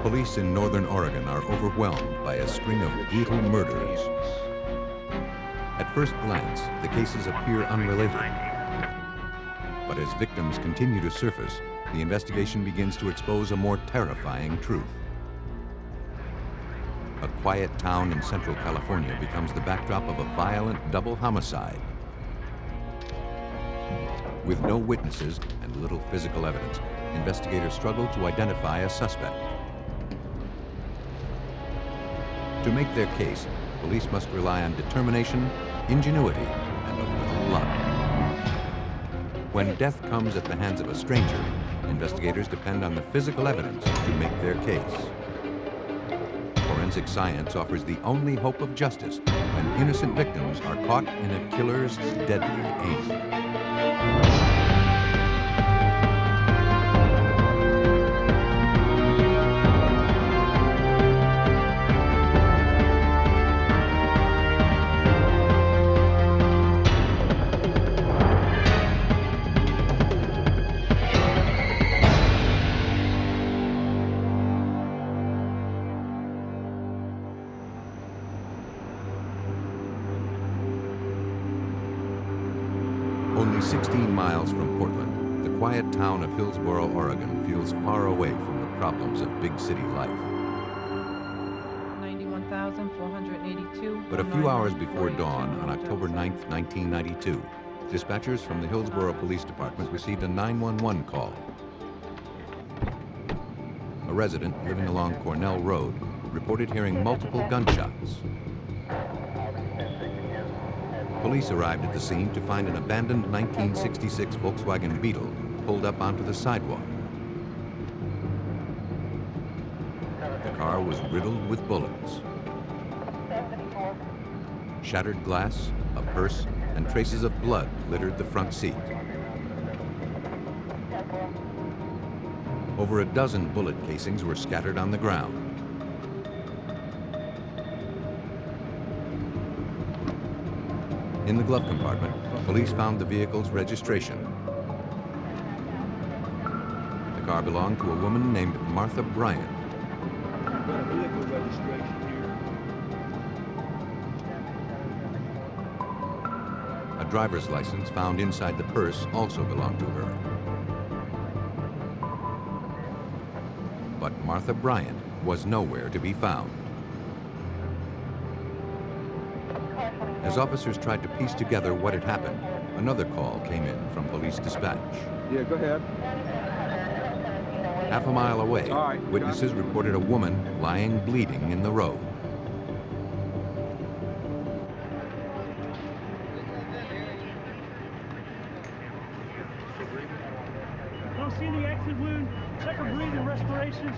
Police in northern Oregon are overwhelmed by a string of brutal murders. At first glance, the cases appear unrelated. But as victims continue to surface, the investigation begins to expose a more terrifying truth. A quiet town in central California becomes the backdrop of a violent double homicide. With no witnesses and little physical evidence, investigators struggle to identify a suspect. To make their case, police must rely on determination, ingenuity, and a little luck. When death comes at the hands of a stranger, investigators depend on the physical evidence to make their case. Forensic science offers the only hope of justice when innocent victims are caught in a killer's deadly aim. Only 16 miles from Portland, the quiet town of Hillsboro, Oregon feels far away from the problems of big city life. 91,482. But a few hours before dawn on October 9, 1992, dispatchers from the Hillsboro Police Department received a 911 call. A resident living along Cornell Road reported hearing multiple gunshots. Police arrived at the scene to find an abandoned 1966 Volkswagen Beetle pulled up onto the sidewalk. The car was riddled with bullets. Shattered glass, a purse, and traces of blood littered the front seat. Over a dozen bullet casings were scattered on the ground. In the glove compartment, police found the vehicle's registration. The car belonged to a woman named Martha Bryant. A driver's license found inside the purse also belonged to her. But Martha Bryant was nowhere to be found. As officers tried to piece together what had happened, another call came in from police dispatch. Yeah, go ahead. Half a mile away, witnesses reported a woman lying bleeding in the road. Don't see any exit wound. Check her breathing, respiration.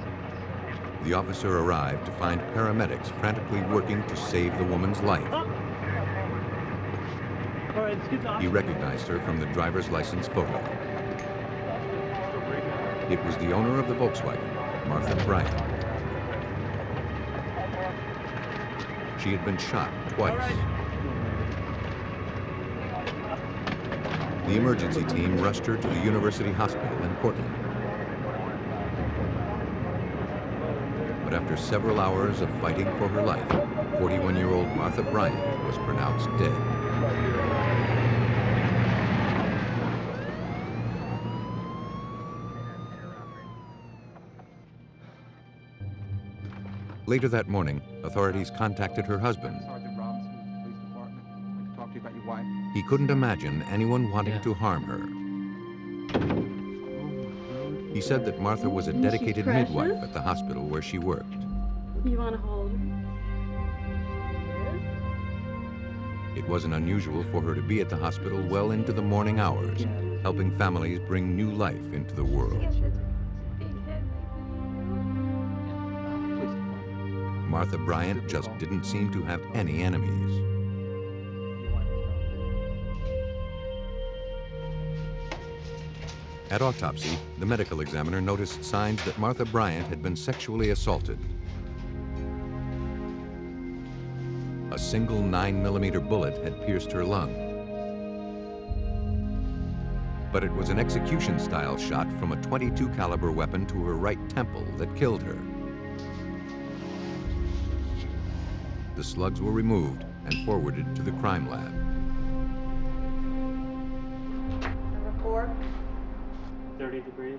The officer arrived to find paramedics frantically working to save the woman's life. He recognized her from the driver's license photo. It was the owner of the Volkswagen, Martha Bryant. She had been shot twice. The emergency team rushed her to the University Hospital in Portland. But after several hours of fighting for her life, 41-year-old Martha Bryant was pronounced dead. Later that morning, authorities contacted her husband. Sergeant Robinson, Police Department. I can talk to you about your wife. He couldn't imagine anyone wanting to harm her. He said that Martha was a dedicated midwife at the hospital where she worked. You want to hold her? It wasn't unusual for her to be at the hospital well into the morning hours, helping families bring new life into the world. Martha Bryant just didn't seem to have any enemies. At autopsy, the medical examiner noticed signs that Martha Bryant had been sexually assaulted. A single 9mm bullet had pierced her lung. But it was an execution-style shot from a .22 caliber weapon to her right temple that killed her. the slugs were removed and forwarded to the crime lab. Number 4. 30 degrees.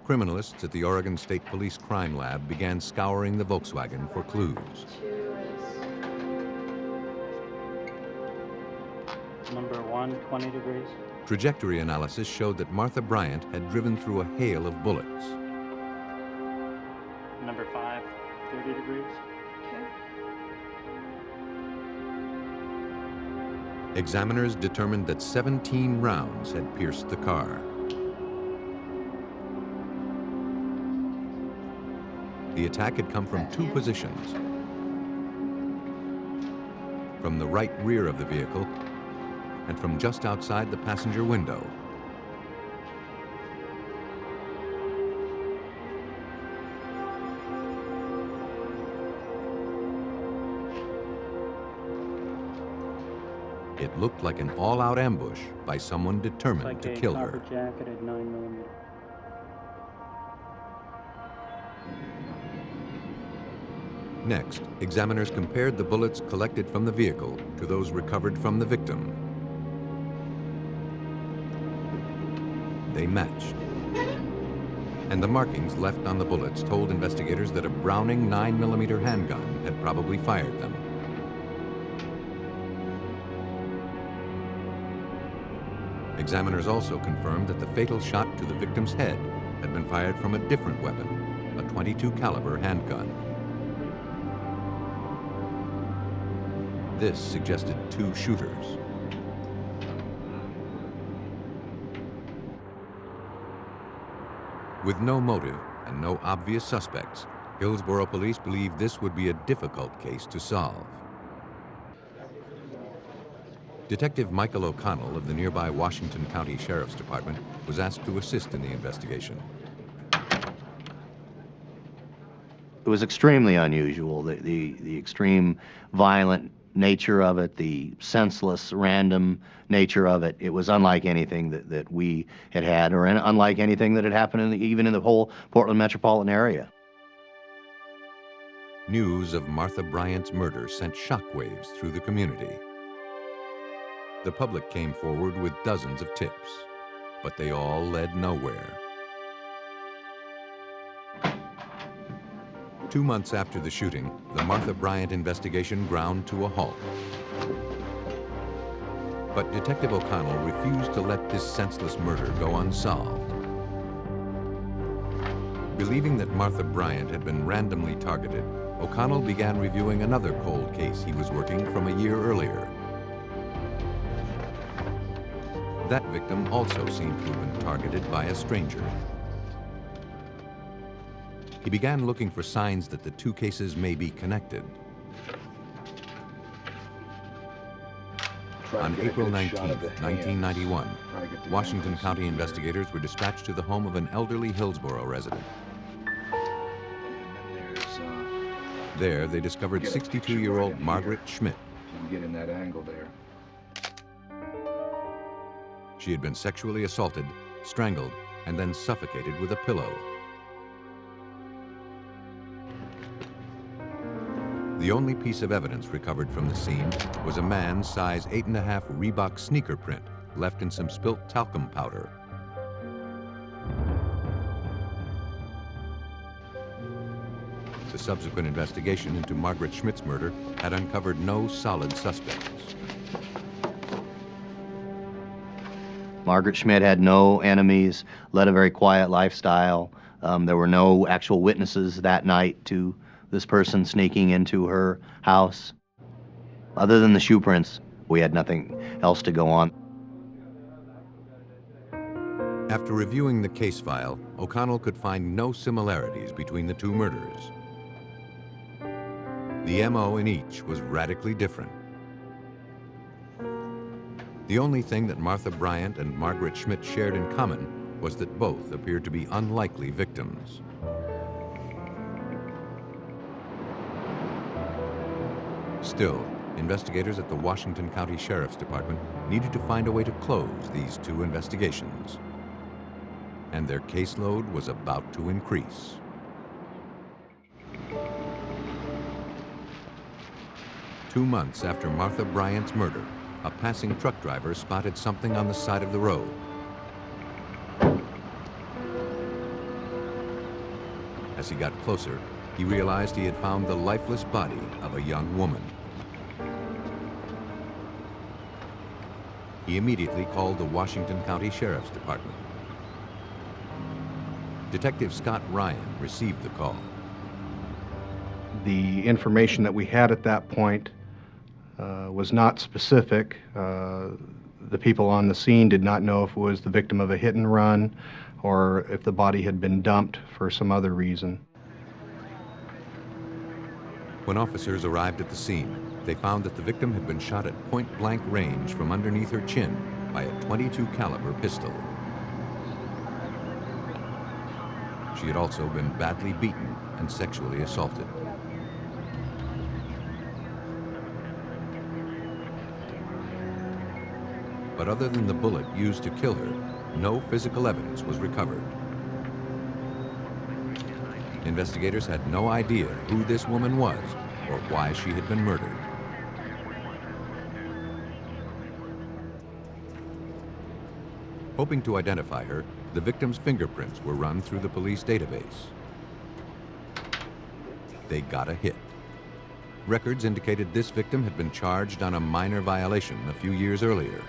Criminalists at the Oregon State Police Crime Lab began scouring the Volkswagen for clues. 2 is Number 1, 20 degrees. Trajectory analysis showed that Martha Bryant had driven through a hail of bullets. Number 5, 30 degrees. okay. Examiners determined that 17 rounds had pierced the car. The attack had come from 2 positions. From the right rear of the vehicle and from just outside the passenger window. It looked like an all-out ambush by someone determined Like to a kill copper her. jacketed 9mm. Next, examiners compared the bullets collected from the vehicle to those recovered from the victim. They matched. And the markings left on the bullets told investigators that a Browning 9mm handgun had probably fired them. Examiners also confirmed that the fatal shot to the victim's head had been fired from a different weapon, a .22 caliber handgun. This suggested 2 shooters. With no motive and no obvious suspects, Hillsborough police believed this would be a difficult case to solve. Detective Michael O'Connell of the nearby Washington County Sheriff's Department was asked to assist in the investigation. It was extremely unusual, the extreme violent nature of it, the senseless, random nature of it. It was unlike anything that we had or unlike anything that had happened even in the whole Portland metropolitan area. News of Martha Bryant's murder sent shockwaves through the community. The public came forward with dozens of tips, but they all led nowhere. 2 months after the shooting, the Martha Bryant investigation ground to a halt. But Detective O'Connell refused to let this senseless murder go unsolved. Believing that Martha Bryant had been randomly targeted, O'Connell began reviewing another cold case he was working from a year earlier. That victim also seemed to have been targeted by a stranger. He began looking for signs that the 2 cases may be connected. On April 19, 1991, Washington County investigators were dispatched to the home of an elderly Hillsborough resident. There, they discovered 62-year-old Margaret Smith. You can get in that angle there. She had been sexually assaulted, strangled, and then suffocated with a pillow. The only piece of evidence recovered from the scene was a man's size 8.5 Reebok sneaker print left in some spilt talcum powder. The subsequent investigation into Margaret Smith's murder had uncovered no solid suspects. Margaret Schmidt had no enemies, led a very quiet lifestyle. There were no actual witnesses that night to this person sneaking into her house. Other than the shoe prints, we had nothing else to go on. After reviewing the case file, O'Connell could find no similarities between the 2 murders. The MO in each was radically different. The only thing that Martha Bryant and Margaret Smith shared in common was that both appeared to be unlikely victims. Still, investigators at the Washington County Sheriff's Department needed to find a way to close these 2 investigations. And their caseload was about to increase. 2 months after Martha Bryant's murder, a passing truck driver spotted something on the side of the road. As he got closer, he realized he had found the lifeless body of a young woman. He immediately called the Washington County Sheriff's Department. Detective Scott Ryan received the call. The information that we had at that point was not specific. The people on the scene did not know if it was the victim of a hit and run or if the body had been dumped for some other reason. When officers arrived at the scene, they found that the victim had been shot at point-blank range from underneath her chin by a .22 caliber pistol. She had also been badly beaten and sexually assaulted. But other than the bullet used to kill her, no physical evidence was recovered. Investigators had no idea who this woman was or why she had been murdered. Hoping to identify her, the victim's fingerprints were run through the police database. They got a hit. Records indicated this victim had been charged on a minor violation a few years earlier.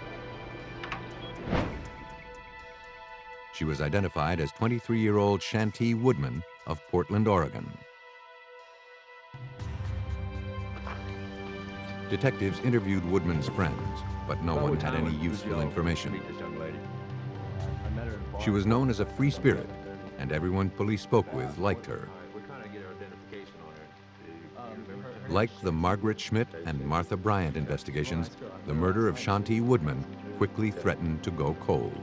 She was identified as 23-year-old Yanti Woodman of Portland, Oregon. Detectives interviewed Woodman's friends, but no one had any useful information. She was known as a free spirit, and everyone police spoke with liked her. Like the Margaret Smith and Martha Bryant investigations, the murder of Yanti Woodman quickly threatened to go cold.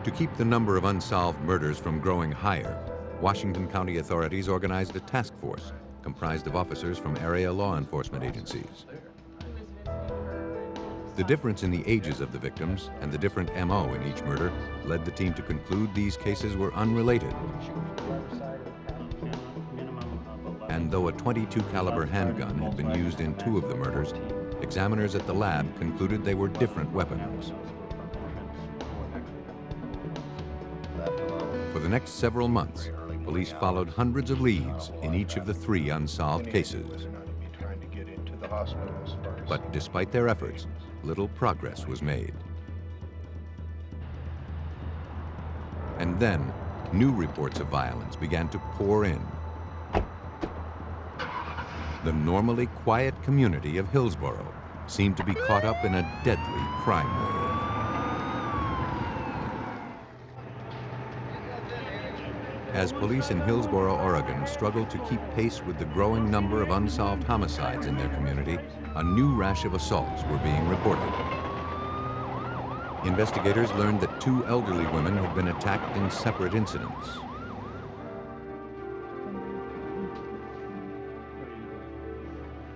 To keep the number of unsolved murders from growing higher, Washington County authorities organized a task force comprised of officers from area law enforcement agencies. The difference in the ages of the victims and the different MO in each murder led the team to conclude these cases were unrelated. And though a .22 caliber handgun had been used in 2 of the murders, examiners at the lab concluded they were different weapons. For the next several months, police followed hundreds of leads in each of the 3 unsolved cases. But despite their efforts, little progress was made. And then, new reports of violence began to pour in. The normally quiet community of Hillsborough seemed to be caught up in a deadly crime wave. As police in Hillsborough, Oregon struggled to keep pace with the growing number of unsolved homicides in their community, a new rash of assaults were being reported. Investigators learned that 2 elderly women had been attacked in separate incidents.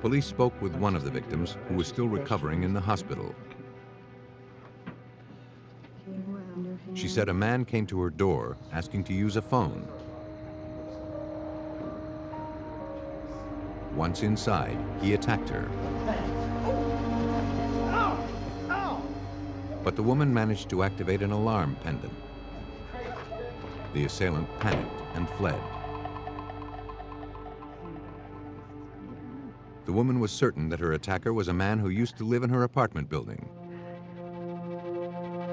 Police spoke with one of the victims, who was still recovering in the hospital. She said a man came to her door asking to use a phone. Once inside, he attacked her. But the woman managed to activate an alarm pendant. The assailant panicked and fled. The woman was certain that her attacker was a man who used to live in her apartment building.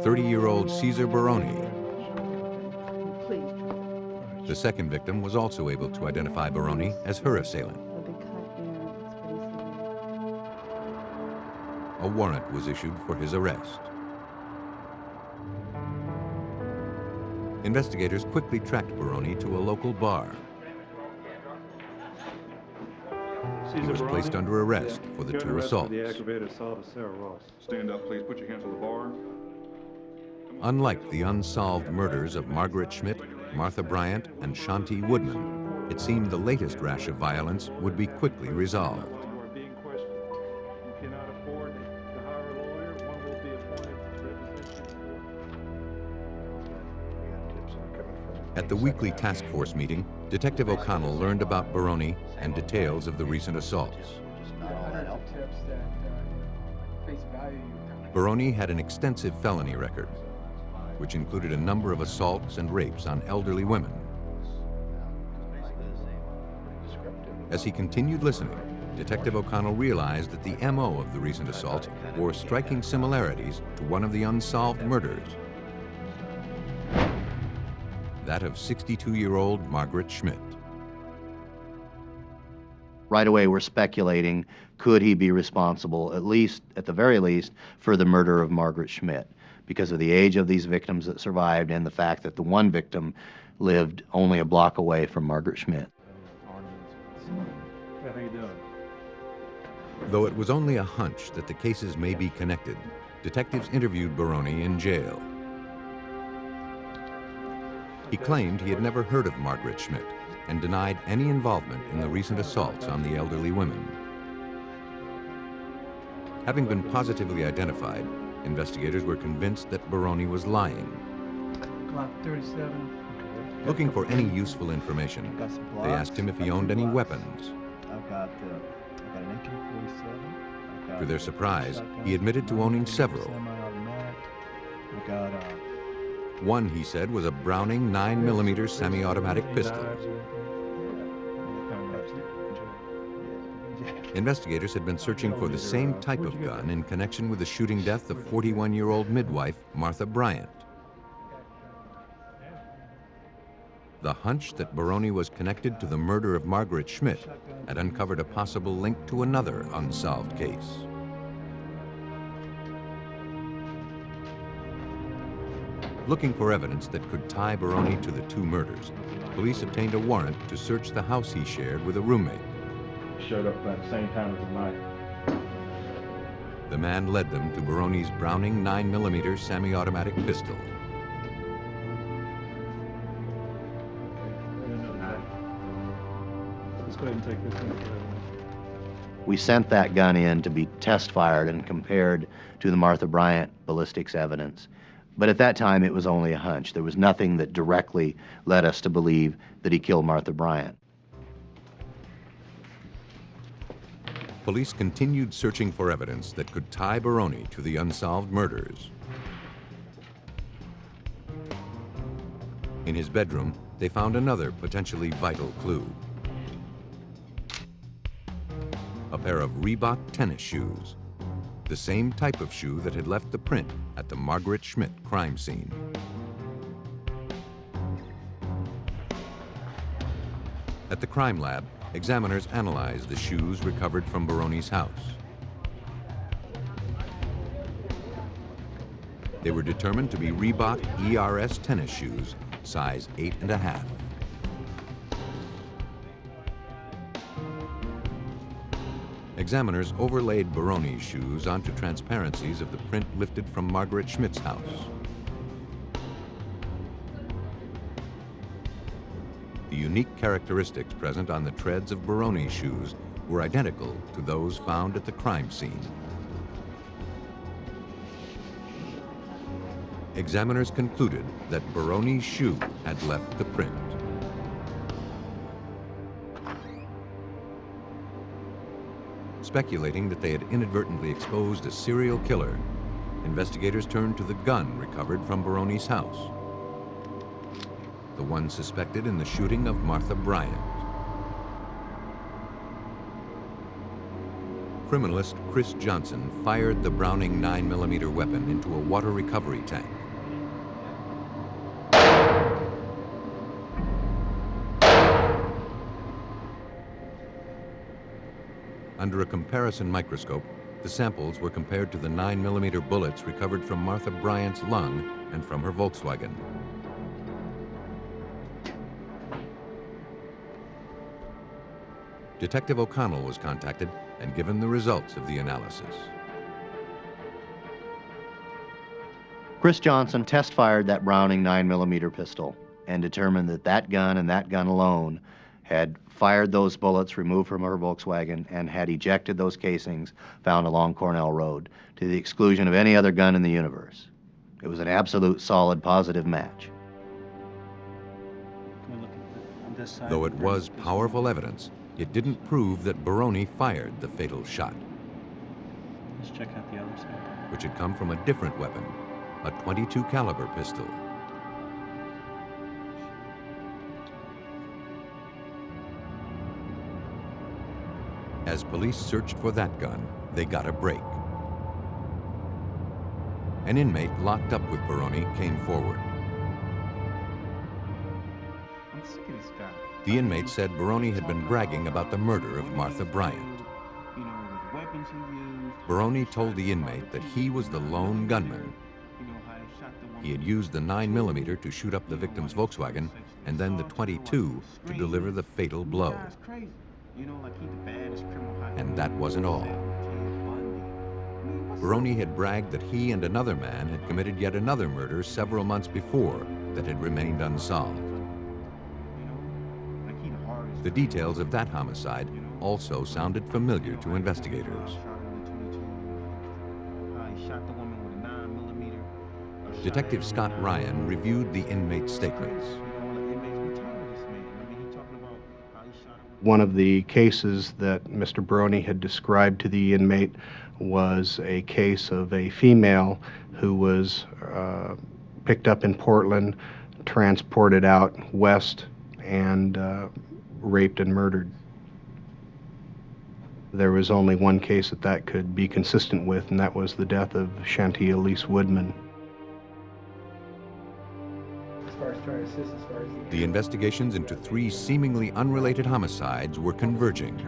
30-year-old Cesar Barone. The second victim was also able to identify Barone as her assailant. A warrant was issued for his arrest. Investigators quickly tracked Barone to a local bar. He was placed under arrest for the 2 assaults. Stand up, please. Put your hands on the bar. Unlike the unsolved murders of Margaret Smith, Martha Bryant, and Yanti Woodman, it seemed the latest rash of violence would be quickly resolved. At the weekly task force meeting, Detective O'Connell learned about Barone and details of the recent assaults. Hundreds of tips that face value you. Barone had an extensive felony record, which included a number of assaults and rapes on elderly women. As he continued listening, Detective O'Connell realized that the MO of the recent assaults bore striking similarities to one of the unsolved murders, that of 62-year-old Margaret Schmidt. Right away, we're speculating, could he be responsible, at the very least, for the murder of Margaret Schmidt, because of the age of these victims that survived and the fact that the one victim lived only a block away from Margaret Schmidt. How you doing? Though it was only a hunch that the cases may be connected, detectives interviewed Barone in jail. He claimed he had never heard of Margaret Schmidt and denied any involvement in the recent assaults on the elderly women. Having been positively identified, investigators were convinced that Barone was lying. Glock 37. Looking for any useful information, they asked him if he owned any weapons. I've got an AK-47. To their surprise, he admitted to owning several. Semi-automatic. I've got One, he said, was a Browning 9mm semi-automatic pistol. Investigators had been searching for the same type of gun in connection with the shooting death of 41-year-old midwife Martha Bryant. The hunch that Barone was connected to the murder of Margaret Schmidt had uncovered a possible link to another unsolved case. Looking for evidence that could tie Barone to the two murders, police obtained a warrant to search the house he shared with a roommate. Showed up at the same time as the knife. The man led them to Barone's Browning 9mm semi-automatic pistol. Let's go ahead and take this one. We sent that gun in to be test fired and compared to the Martha Bryant ballistics evidence. But at that time, it was only a hunch. There was nothing that directly led us to believe that he killed Martha Bryant. Police continued searching for evidence that could tie Barone to the unsolved murders. In his bedroom, they found another potentially vital clue. A pair of Reebok tennis shoes, the same type of shoe that had left the print at the Margaret Schmidt crime scene. At the crime lab, examiners analyzed the shoes recovered from Barone's house. They were determined to be Reebok ERS tennis shoes, size 8.5. Examiners overlaid Barone's shoes onto transparencies of the print lifted from Margaret Schmidt's house. The unique characteristics present on the treads of Barone's shoes were identical to those found at the crime scene. Examiners concluded that Barone's shoe had left the print. Speculating that they had inadvertently exposed a serial killer, investigators turned to the gun recovered from Barone's house, the one suspected in the shooting of Martha Bryant. Criminalist Chris Johnson fired the Browning 9mm weapon into a water recovery tank. Under a comparison microscope, the samples were compared to the 9mm bullets recovered from Martha Bryant's lung and from her Volkswagen. Detective O'Connell was contacted and given the results of the analysis. Chris Johnson test fired that Browning 9mm pistol and determined that that gun and that gun alone had fired those bullets removed from her Volkswagen and had ejected those casings found along Cornell Road, to the exclusion of any other gun in the universe. It was an absolute, solid, positive match. this side. Though it was powerful evidence, it didn't prove that Barone fired the fatal shot, Let's check out the other side. which had come from a different weapon, a .22 caliber pistol. As police searched for that gun, they got a break. An inmate locked up with Barone came forward. I'm sick of this guy. The inmate said Barone had been bragging about the murder of Martha Bryant. You know, with the weapons he used. Barone told the inmate that he was the lone gunman. You know how he shot the woman. He had used the 9mm to shoot up the victim's Volkswagen and then the .22 to deliver the fatal blow. This guy's crazy. You know, like he the baddest criminal. And that wasn't all. Barone had bragged that he and another man had committed yet another murder several months before that had remained unsolved. The details of that homicide also sounded familiar to investigators. Detective Scott Ryan reviewed the inmate's statements. One of the cases that Mr. Barone had described to the inmate was a case of a female who was picked up in Portland, transported out west, and raped and murdered. There was only one case that could be consistent with, and that was the death of Yanti Woodman. The investigations into 3 seemingly unrelated homicides were converging,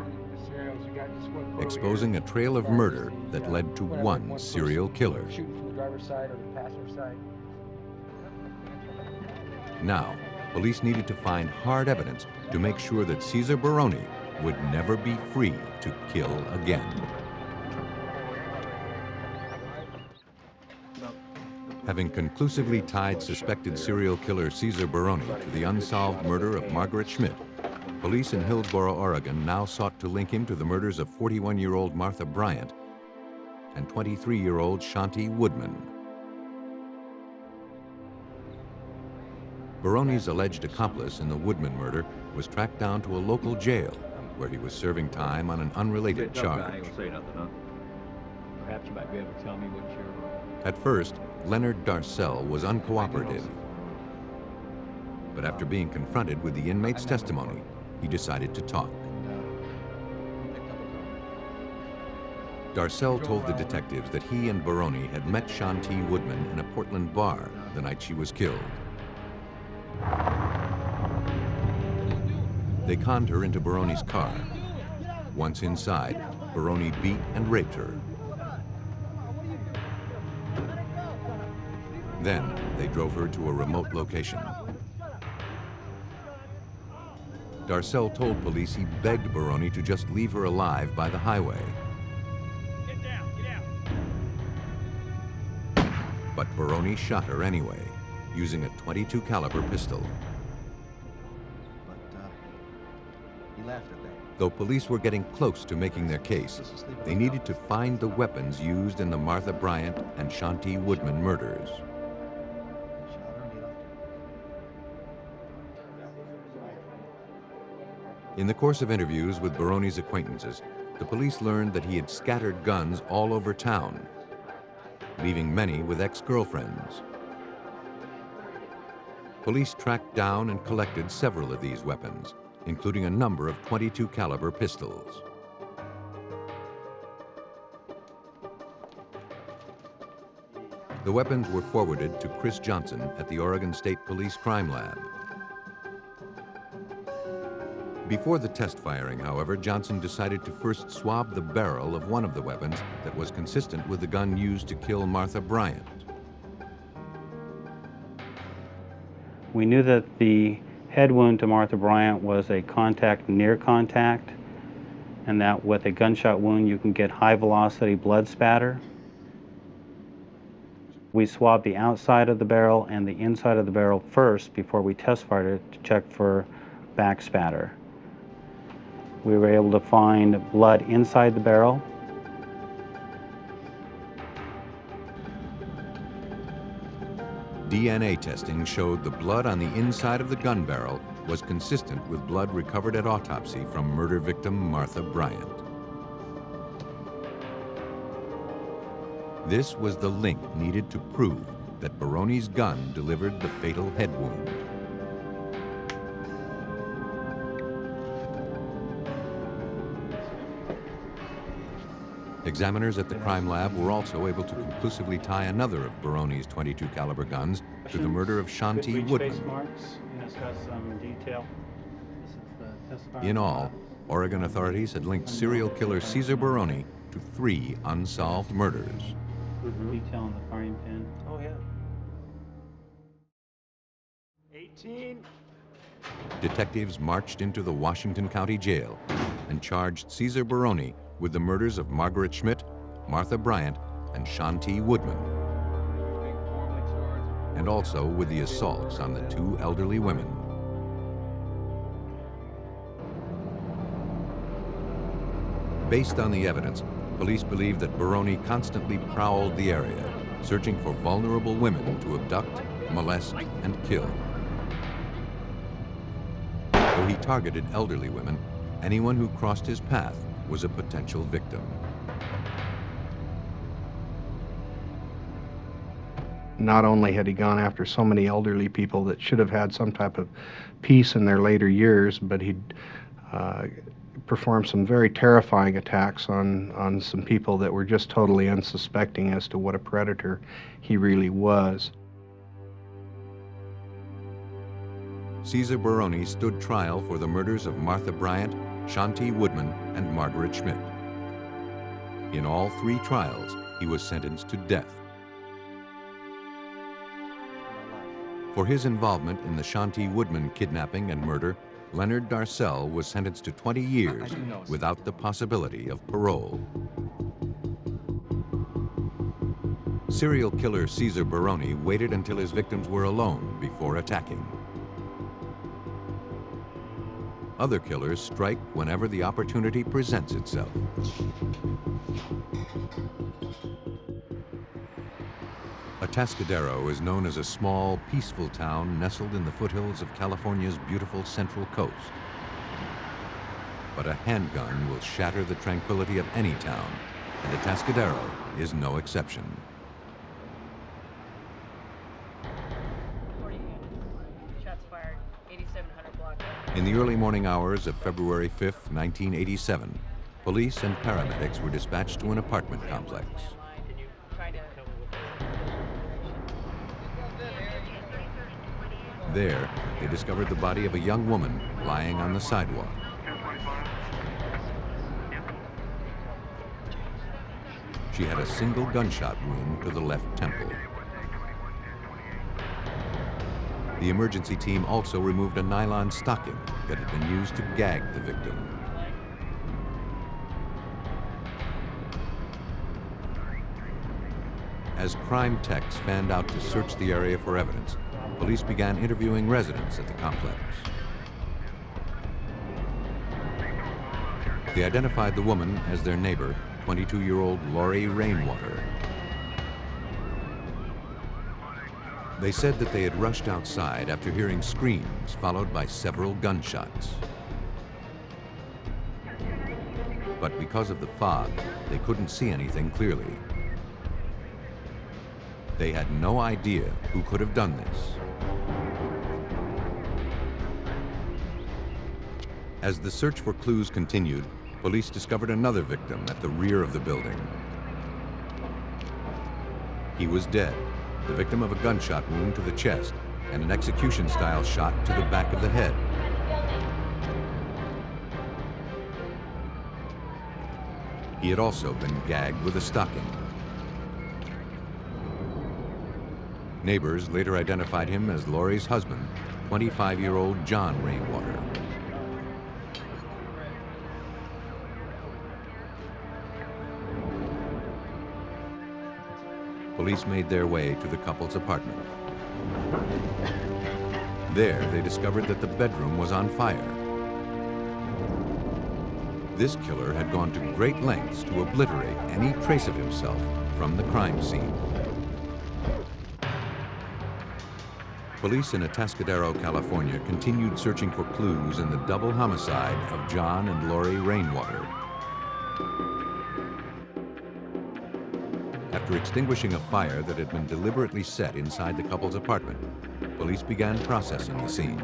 exposing a trail of murder that led to one serial killer. Now, police needed to find hard evidence to make sure that Cesar Barone would never be free to kill again. Having conclusively tied suspected serial killer Cesar Barone to the unsolved murder of Margaret Smith, police in Hillsboro, Oregon now sought to link him to the murders of 41-year-old Martha Bryant and 23-year-old Yanti Woodman. Barone's alleged accomplice in the Woodman murder was tracked down to a local jail where he was serving time on an unrelated charge. Perhaps you might be able to tell me what your... At first, Leonard Darcell was uncooperative. But after being confronted with the inmate's testimony, he decided to talk. Darcell told the detectives that he and Barone had met Yanti Woodman in a Portland bar the night she was killed. They conned her into Barone's car. Once inside, Barone beat and raped her. Then, they drove her to a remote location. Darcell told police he begged Barone to just leave her alive by the highway. Get down, get out. But Barone shot her anyway, using a .22 caliber pistol. But he laughed at that. Though police were getting close to making their case, they needed to find the weapons used in the Martha Bryant and Yanti Woodman murders. In the course of interviews with Barone's acquaintances, the police learned that he had scattered guns all over town, leaving many with ex-girlfriends. Police tracked down and collected several of these weapons, including a number of .22 caliber pistols. The weapons were forwarded to Chris Johnson at the Oregon State Police Crime Lab. Before the test firing, however, Johnson decided to first swab the barrel of one of the weapons that was consistent with the gun used to kill Martha Bryant. We knew that the head wound to Martha Bryant was a contact near contact, and that with a gunshot wound you can get high velocity blood spatter. We swabbed the outside of the barrel and the inside of the barrel first before we test fired it to check for back spatter. We were able to find blood inside the barrel. DNA testing showed the blood on the inside of the gun barrel was consistent with blood recovered at autopsy from murder victim Martha Bryant. This was the link needed to prove that Barone's gun delivered the fatal head wound. Examiners at the crime lab were also able to conclusively tie another of Barone's .22 caliber guns to the murder of Yanti Woodman. In all, Oregon authorities had linked serial killer Cesar Barone to 3 unsolved murders. Detail on the firing pin. Oh, yeah. 18. Detectives marched into the Washington County Jail and charged Cesar Barone with the murders of Margaret Smith, Martha Bryant, and Yanti Woodman, and also with the assaults on the 2 elderly women. Based on the evidence, police believe that Barone constantly prowled the area, searching for vulnerable women to abduct, molest, and kill. Though he targeted elderly women, anyone who crossed his path was a potential victim. Not only had he gone after so many elderly people that should have had some type of peace in their later years, but he'd performed some very terrifying attacks on some people that were just totally unsuspecting as to what a predator he really was. Cesar Barone stood trial for the murders of Martha Bryant, Yanti Woodman, and Margaret Smith. In all 3 trials, he was sentenced to death. For his involvement in the Yanti Woodman kidnapping and murder, Leonard Darcell was sentenced to 20 years without the possibility of parole. Serial killer Cesar Barone waited until his victims were alone before attacking. Other killers strike whenever the opportunity presents itself. Atascadero is known as a small, peaceful town nestled in the foothills of California's beautiful central coast. But a handgun will shatter the tranquility of any town, and Atascadero is no exception. Shots fired, 8700 block. In the early morning hours of February 5th, 1987, police and paramedics were dispatched to an apartment complex. There, they discovered the body of a young woman lying on the sidewalk. She had a single gunshot wound to the left temple. The emergency team also removed a nylon stocking that had been used to gag the victim. As crime techs fanned out to search the area for evidence, police began interviewing residents at the complex. They identified the woman as their neighbor, 22-year-old Lori Rainwater. They said that they had rushed outside after hearing screams followed by several gunshots. But because of the fog, they couldn't see anything clearly. They had no idea who could have done this. As the search for clues continued, police discovered another victim at the rear of the building. He was dead, the victim of a gunshot wound to the chest and an execution-style shot to the back of the head. He had also been gagged with a stocking. Neighbors later identified him as Lori's husband, 25-year-old John Rainwater. Police made their way to the couple's apartment. There, they discovered that the bedroom was on fire. This killer had gone to great lengths to obliterate any trace of himself from the crime scene. Police in Atascadero, California continued searching for clues in the double homicide of John and Lori Rainwater. After extinguishing a fire that had been deliberately set inside the couple's apartment, police began processing the scene.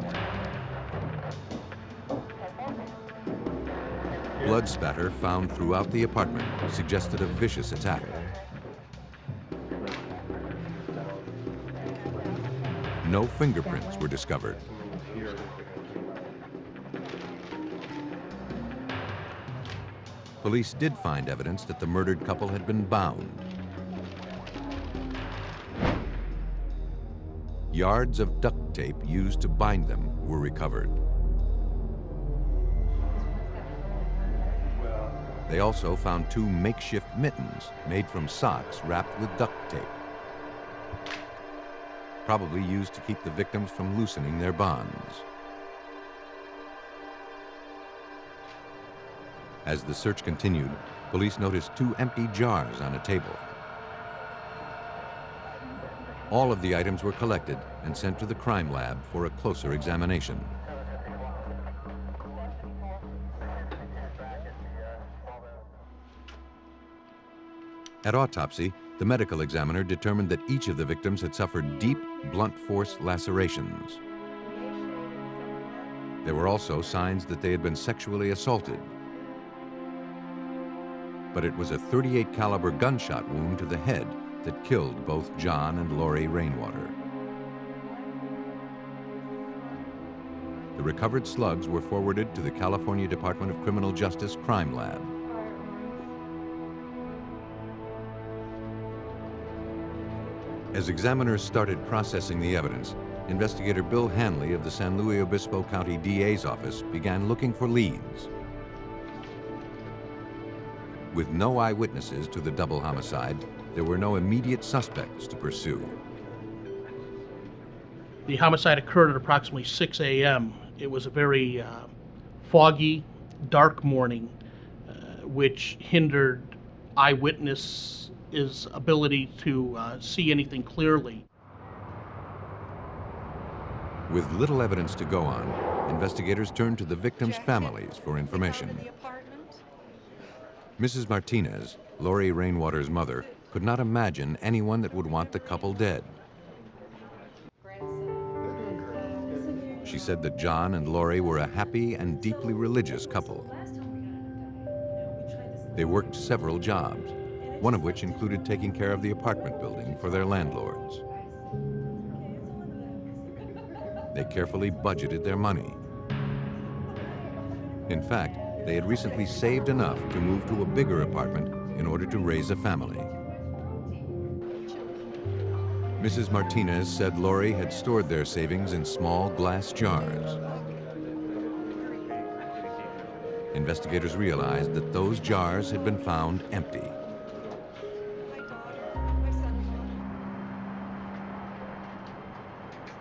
Blood spatter found throughout the apartment suggested a vicious attack. No fingerprints were discovered. Police did find evidence that the murdered couple had been bound. Yards of duct tape used to bind them were recovered. They also found 2 makeshift mittens made from socks wrapped with duct tape, probably used to keep the victims from loosening their bonds. As the search continued, police noticed 2 empty jars on a table. All of the items were collected and sent to the crime lab for a closer examination. At autopsy, the medical examiner determined that each of the victims had suffered deep, blunt force lacerations. There were also signs that they had been sexually assaulted. But it was a .38 caliber gunshot wound to the head that killed both John and Lori Rainwater. The recovered slugs were forwarded to the California Department of Criminal Justice Crime Lab. As examiners started processing the evidence, investigator Bill Hanley of the San Luis Obispo County DA's office began looking for leads. With no eyewitnesses to the double homicide, there were no immediate suspects to pursue. The homicide occurred at approximately 6 a.m. It was a very foggy, dark morning, which hindered eyewitnesses' ability to see anything clearly. With little evidence to go on, investigators turned to the victims' families for information. Mrs. Martinez, Lori Rainwater's mother, could not imagine anyone that would want the couple dead. She said that John and Lori were a happy and deeply religious couple. They worked several jobs, one of which included taking care of the apartment building for their landlords. They carefully budgeted their money. In fact, they had recently saved enough to move to a bigger apartment in order to raise a family. Mrs. Martinez said Lori had stored their savings in small glass jars. Investigators realized that those jars had been found empty.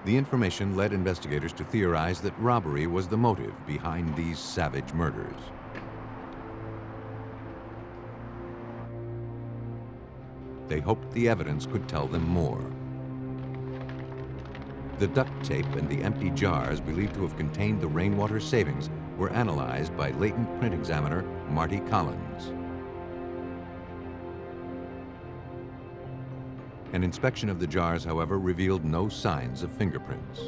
The information led investigators to theorize that robbery was the motive behind these savage murders. They hoped the evidence could tell them more. The duct tape and the empty jars believed to have contained the Rainwater savings were analyzed by latent print examiner Marty Collins. An inspection of the jars, however, revealed no signs of fingerprints.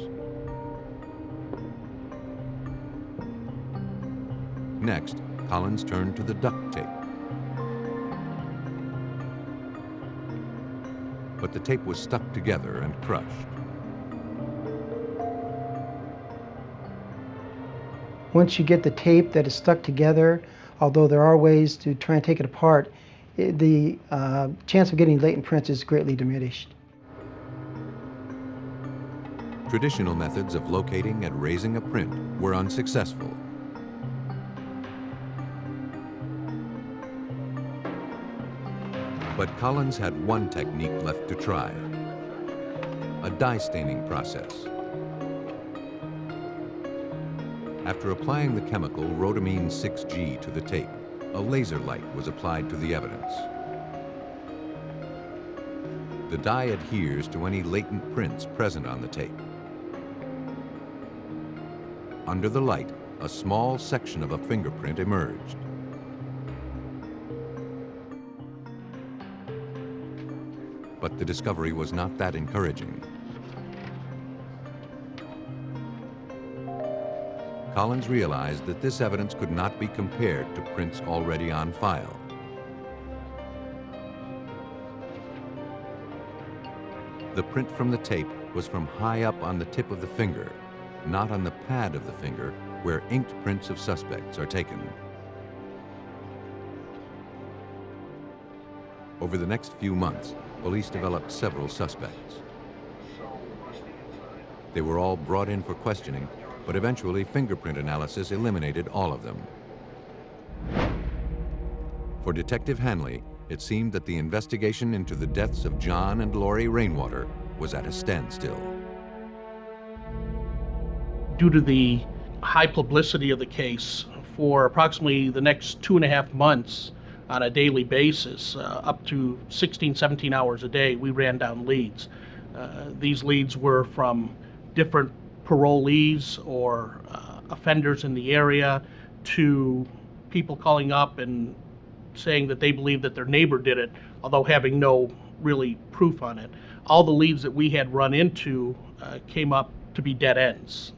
Next, Collins turned to the duct tape. But the tape was stuck together and crushed. Once you get the tape that is stuck together, although there are ways to try and take it apart, the chance of getting latent prints is greatly diminished. Traditional methods of locating and raising a print were unsuccessful. But Collins had one technique left to try: a dye staining process. After applying the chemical rhodamine 6G to the tape, a laser light was applied to the evidence. The dye adheres to any latent prints present on the tape. under the light, a small section of a fingerprint emerged. But the discovery was not that encouraging. Collins realized that this evidence could not be compared to prints already on file. The print from the tape was from high up on the tip of the finger, not on the pad of the finger where inked prints of suspects are taken. Over the next few months, police developed several suspects. They were all brought in for questioning, but eventually fingerprint analysis eliminated all of them. For Detective Hanley, it seemed that the investigation into the deaths of John and Lori Rainwater was at a standstill. Due to the high publicity of the case, for approximately the next 2.5 months on a daily basis, up to 16, 17 hours a day, we ran down leads. These leads were from different parolees or offenders in the area to people calling up and saying that they believe that their neighbor did it, although having no really proof on it. All the leads that we had run into came up to be dead ends.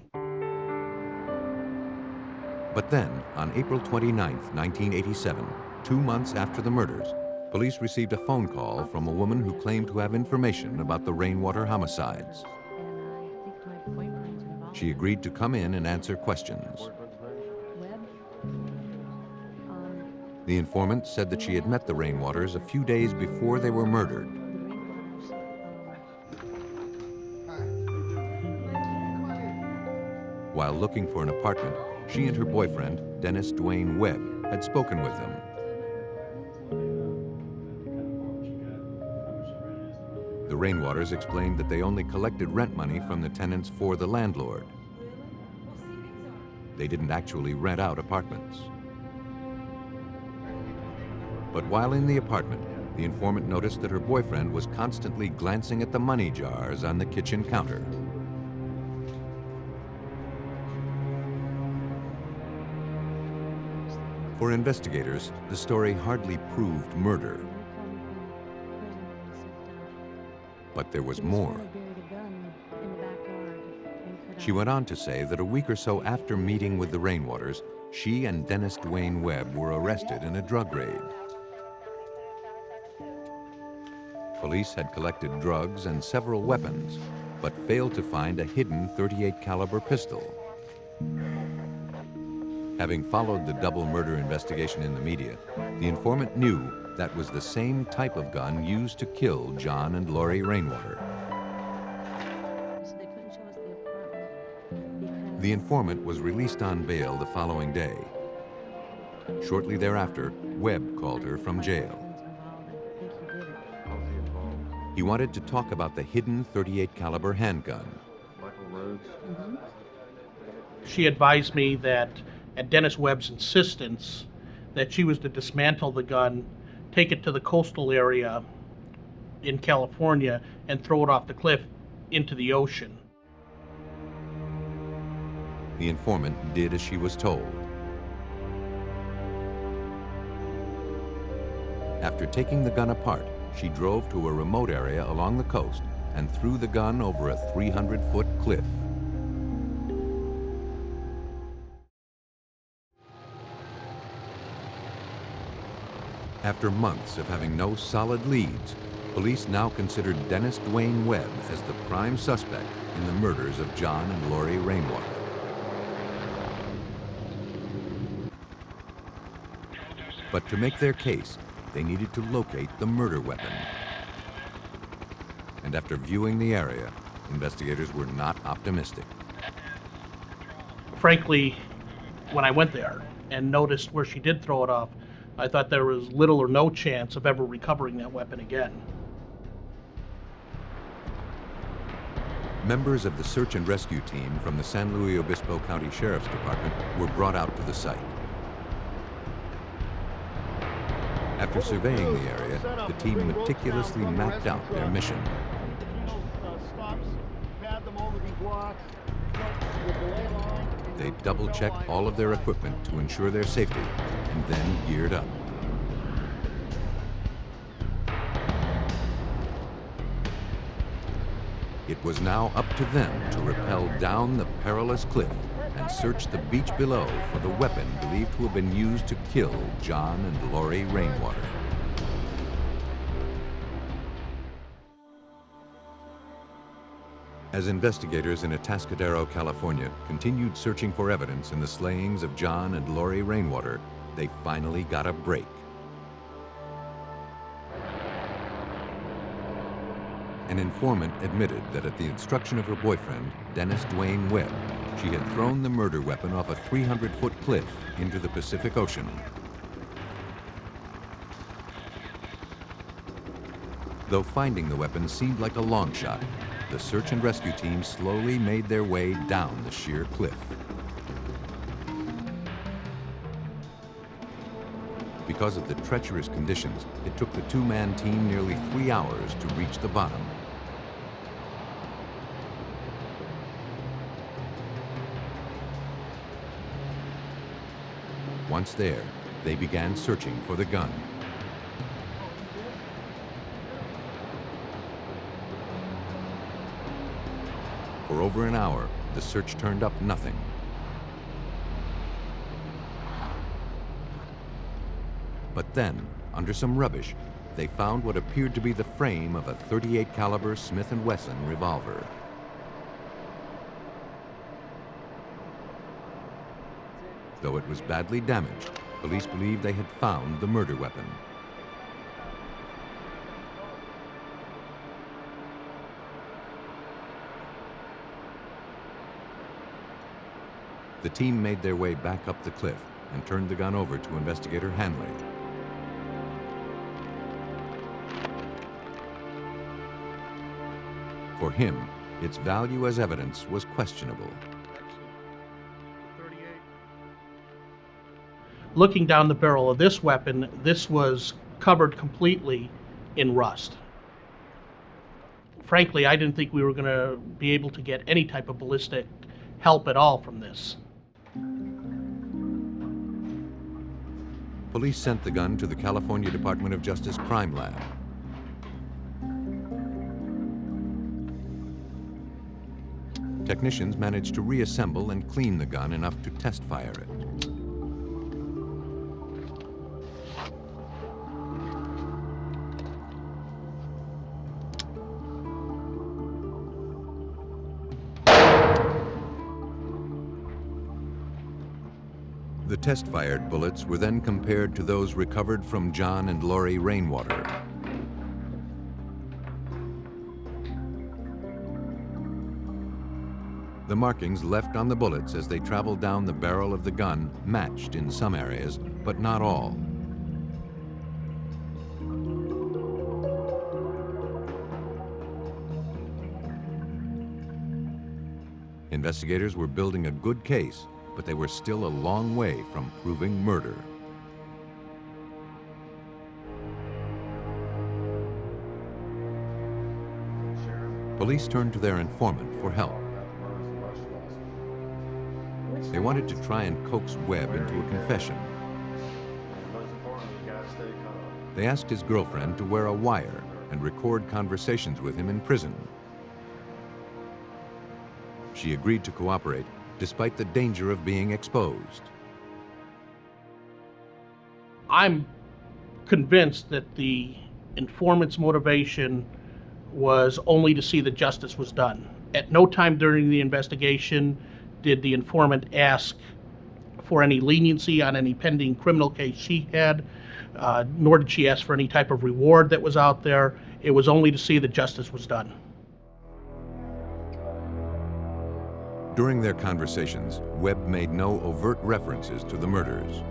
But then, on April 29, 1987, 2 months after the murders, police received a phone call from a woman who claimed to have information about the Rainwater homicides. She agreed to come in and answer questions. The informant said that she had met the Rainwaters a few days before they were murdered. While looking for an apartment, she and her boyfriend, Dennis Duan Web, had spoken with them. The Rainwaters explained that they only collected rent money from the tenants for the landlord. They didn't actually rent out apartments. But while in the apartment, the informant noticed that her boyfriend was constantly glancing at the money jars on the kitchen counter. For investigators, the story hardly proved murder. But there was more. She went on to say that a week or so after meeting with the Rainwaters, she and Dennis Duan Web were arrested in a drug raid. Police had collected drugs and several weapons, but failed to find a hidden .38 caliber pistol. Having followed the double murder investigation in the media, the informant knew that was the same type of gun used to kill John and Lori Rainwater. The informant was released on bail the following day. Shortly thereafter, Webb called her from jail. He wanted to talk about the hidden .38 caliber handgun. She advised me that at Dennis Webb's insistence that she was to dismantle the gun, take it to the coastal area in California, and throw it off the cliff into the ocean. The informant did as she was told. After taking the gun apart, she drove to a remote area along the coast and threw the gun over a 300-foot cliff. After months of having no solid leads, police now considered Dennis Duan Web as the prime suspect in the murders of John and Lori Rainwater. But to make their case, they needed to locate the murder weapon. And after viewing the area, investigators were not optimistic. Frankly, when I went there and noticed where she did throw it off, I thought there was little or no chance of ever recovering that weapon again. Members of the search and rescue team from the San Luis Obispo County Sheriff's Department were brought out to the site. After surveying the area, the team meticulously mapped out their mission. Stops, pad them over these blocks, with the ley line, They double-checked all of their equipment to ensure their safety, and then geared up. It was now up to them to rappel down the perilous cliff and search the beach below for the weapon believed to have been used to kill John and Lori Rainwater. As investigators in Atascadero, California, continued searching for evidence in the slayings of John and Lori Rainwater, they finally got a break. An informant admitted that at the instruction of her boyfriend, Dennis Duan Web, she had thrown the murder weapon off a 300-foot cliff into the Pacific Ocean. Though finding the weapon seemed like a long shot, the search and rescue team slowly made their way down the sheer cliff. Because of the treacherous conditions, it took the two-man team nearly 3 hours to reach the bottom. Once there, they began searching for the gun. For over an hour, the search turned up nothing. But then, under some rubbish, they found what appeared to be the frame of a .38 caliber Smith & Wesson revolver. Though it was badly damaged, police believed they had found the murder weapon. The team made their way back up the cliff and turned the gun over to investigator Hanley. For him, its value as evidence was questionable. Looking down the barrel of this weapon, this was covered completely in rust. Frankly, I didn't think we were going to be able to get any type of ballistic help at all from this. Police sent the gun to the California Department of Justice Crime Lab. Technicians managed to reassemble and clean the gun enough to test fire it. The test-fired bullets were then compared to those recovered from John and Lori Rainwater. The markings left on the bullets as they traveled down the barrel of the gun matched in some areas, but not all. Investigators were building a good case, but they were still a long way from proving murder. Police turned to their informant for help. They wanted to try and coax Webb into a confession. They asked his girlfriend to wear a wire and record conversations with him in prison. She agreed to cooperate, despite the danger of being exposed. I'm convinced that the informant's motivation was only to see that justice was done. At no time during the investigation did the informant ask for any leniency on any pending criminal case she had, nor did she ask for any type of reward that was out there. It was only to see that justice was done. During their conversations, Webb made no overt references to the murders.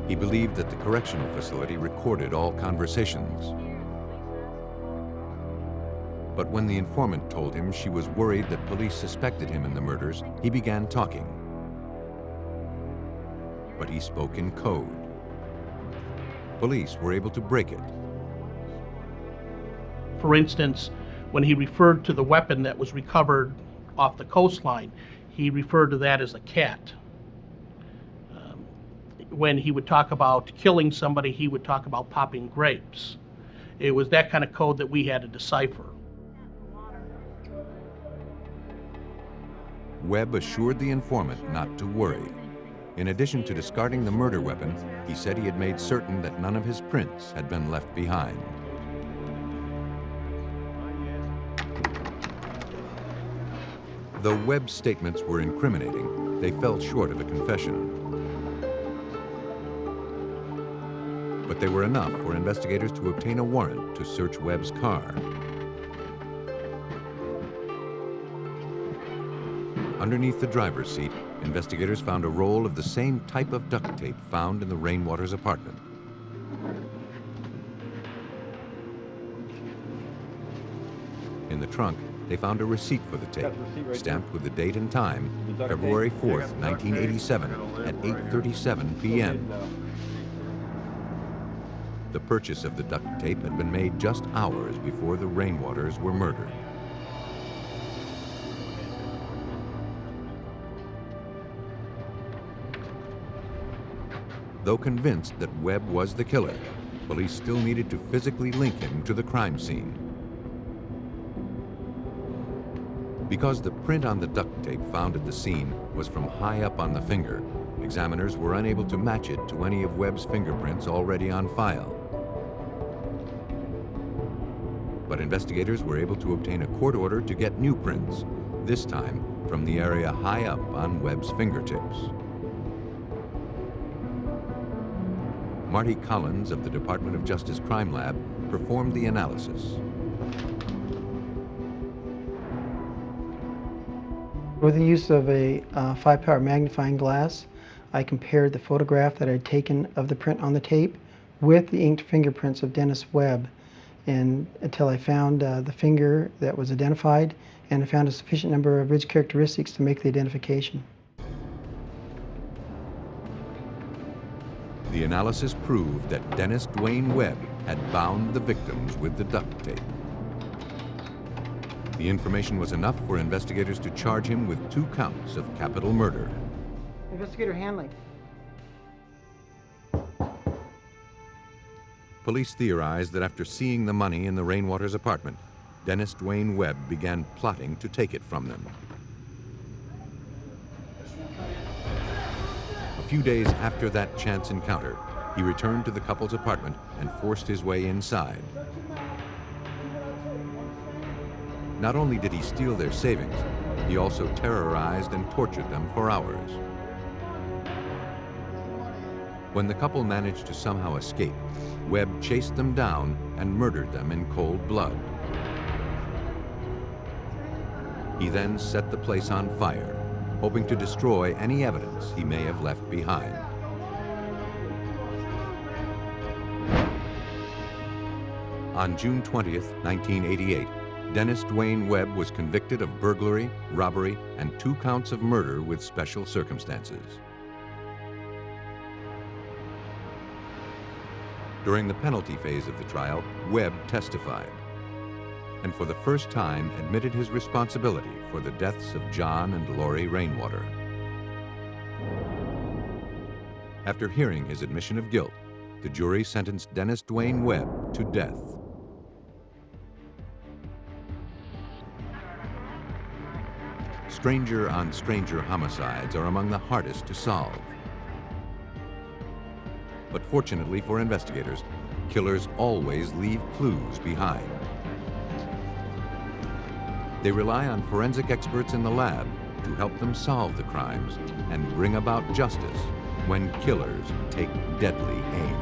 He believed that the correctional facility recorded all conversations. But when the informant told him she was worried that police suspected him in the murders, he began talking. But he spoke in code. Police were able to break it. For instance, when he referred to the weapon that was recovered off the coastline. He referred to that as a cat. When he would talk about killing somebody, he would talk about popping grapes. It was that kind of code that we had to decipher. Webb assured the informant not to worry. In addition to discarding the murder weapon, he said he had made certain that none of his prints had been left behind. Though Webb's statements were incriminating, they fell short of a confession. But they were enough for investigators to obtain a warrant to search Webb's car. Underneath the driver's seat, investigators found a roll of the same type of duct tape found in the Rainwater's apartment. In the trunk, they found a receipt for the tape, stamped with the date and time, February 4th, 1987, at 8:37 p.m. The purchase of the duct tape had been made just hours before the Rainwaters were murdered. Though convinced that Webb was the killer, police still needed to physically link him to the crime scene. Because the print on the duct tape found at the scene was from high up on the finger, examiners were unable to match it to any of Webb's fingerprints already on file. But investigators were able to obtain a court order to get new prints, this time from the area high up on Webb's fingertips. Marty Collins of the Department of Justice Crime Lab performed the analysis. With the use of a 5-power magnifying glass, I compared the photograph that I had taken of the print on the tape with the inked fingerprints of Dennis Webb, and until I found the finger that was identified, and I found a sufficient number of ridge characteristics to make the identification. The analysis proved that Dennis Duan Web had bound the victims with the duct tape. The information was enough for investigators to charge him with 2 counts of capital murder. Investigator Hanley. Police theorized that after seeing the money in the Rainwater's apartment, Dennis Duan Webb began plotting to take it from them. A few days after that chance encounter, he returned to the couple's apartment and forced his way inside. Not only did he steal their savings, he also terrorized and tortured them for hours. When the couple managed to somehow escape, Webb chased them down and murdered them in cold blood. He then set the place on fire, hoping to destroy any evidence he may have left behind. On June 20th, 1988, Dennis Duan Webb was convicted of burglary, robbery, and 2 counts of murder with special circumstances. During the penalty phase of the trial, Webb testified, and for the first time admitted his responsibility for the deaths of John and Lori Rainwater. After hearing his admission of guilt, the jury sentenced Dennis Duan Webb to death. Stranger-on-stranger homicides are among the hardest to solve. But fortunately for investigators, killers always leave clues behind. They rely on forensic experts in the lab to help them solve the crimes and bring about justice when killers take deadly aim.